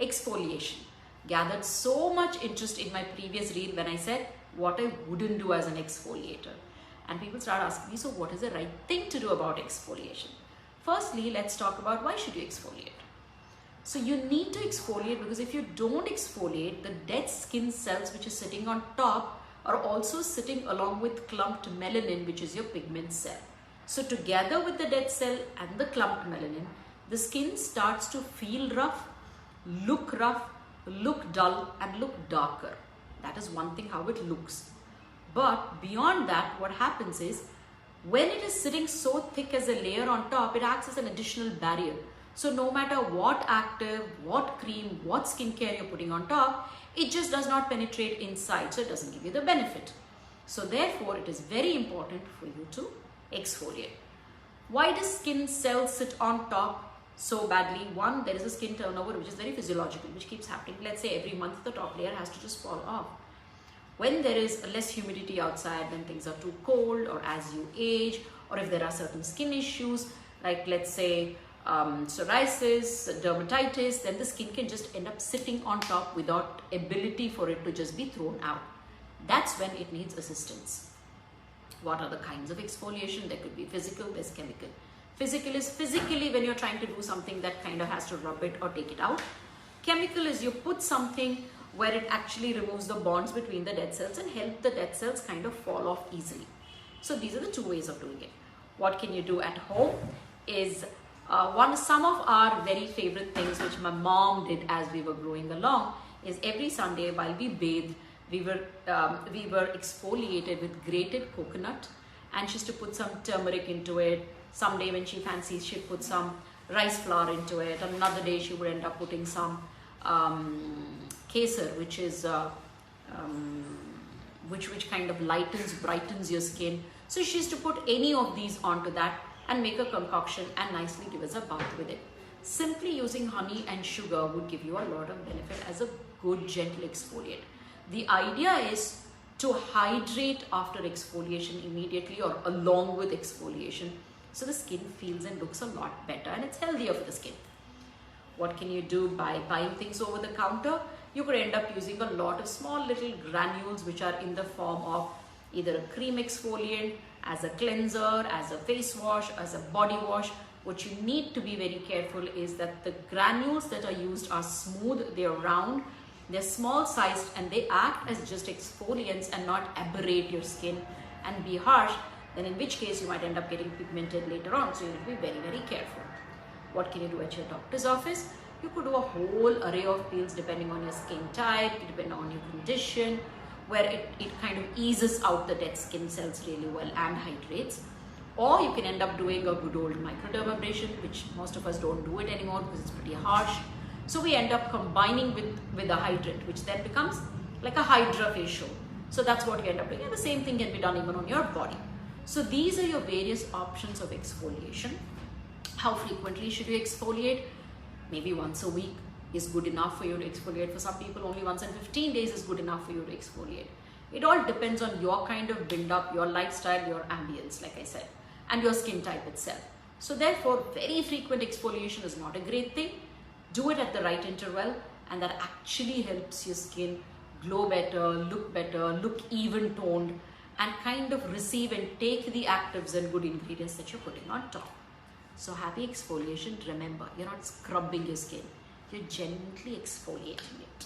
exfoliation. Gathered so much interest in my previous reel when I said what I wouldn't do as an exfoliator. And people start asking me, so what is the right thing to do about exfoliation? Firstly, let's talk about why should you exfoliate. So you need to exfoliate because if you don't exfoliate, the dead skin cells which is sitting on top are also sitting along with clumped melanin, which is your pigment cell. So together with the dead cell and the clumped melanin, the skin starts to feel rough, look dull and look darker. That is one thing how it looks. But beyond that, what happens is when it is sitting so thick as a layer on top, it acts as an additional barrier. So no matter what active, what cream, what skincare you're putting on top, it just does not penetrate inside. So it doesn't give you the benefit. So therefore, it is very important for you to exfoliate. Why does skin cells sit on top so badly? One, there is a skin turnover which is very physiological, which keeps happening. Let's say every month the top layer has to just fall off. When there is less humidity outside, when things are too cold, or as you age, or if there are certain skin issues, like let's say psoriasis, dermatitis, then the skin can just end up sitting on top without ability for it to just be thrown out. That's when it needs assistance. What are the kinds of exfoliation? There could be physical, there's chemical. Physical is physically when you're trying to do something that kind of has to rub it or take it out. Chemical is you put something where it actually removes the bonds between the dead cells and help the dead cells kind of fall off easily. So these are the two ways of doing it. What can you do at home is some of our very favorite things which my mom did as we were growing along is every Sunday while we bathed, we were exfoliated with grated coconut, and she used to put some turmeric into it. Someday when she fancies, she'd put some rice flour into it. Another day she would end up putting some kesar, which is which kind of brightens your skin. So she used to put any of these onto that and make a concoction and nicely give us a bath with it. Simply using honey and sugar would give you a lot of benefit as a good gentle exfoliant. The idea is to hydrate after exfoliation immediately or along with exfoliation, so the skin feels and looks a lot better and it's healthier for the skin. What can you do by buying things over the counter? You could end up using a lot of small little granules which are in the form of either a cream exfoliant, as a cleanser, as a face wash, as a body wash. What you need to be very careful is that the granules that are used are smooth, they're round, they're small sized, and they act as just exfoliants and not aberrate your skin and be harsh, then in which case you might end up getting pigmented later on. So you need to be very, very careful. What can you do at your doctor's office? You could do a whole array of peels depending on your skin type, depending on your condition, where it kind of eases out the dead skin cells really well and hydrates. Or you can end up doing a good old microdermabrasion, which most of us don't do it anymore because it's pretty harsh. So we end up combining with a hydrant, which then becomes like a hydra facial. So that's what you end up doing. And the same thing can be done even on your body. So these are your various options of exfoliation. How frequently should you exfoliate? Maybe once a week is good enough for you to exfoliate. For some people, only once in 15 days is good enough for you to exfoliate. It all depends on your kind of build-up, your lifestyle, your ambience, like I said, and your skin type itself. So therefore, very frequent exfoliation is not a great thing. Do it at the right interval, and that actually helps your skin glow better, look even toned, and kind of receive and take the actives and good ingredients that you're putting on top. So happy exfoliation. Remember, you're not scrubbing your skin, you're gently exfoliating it.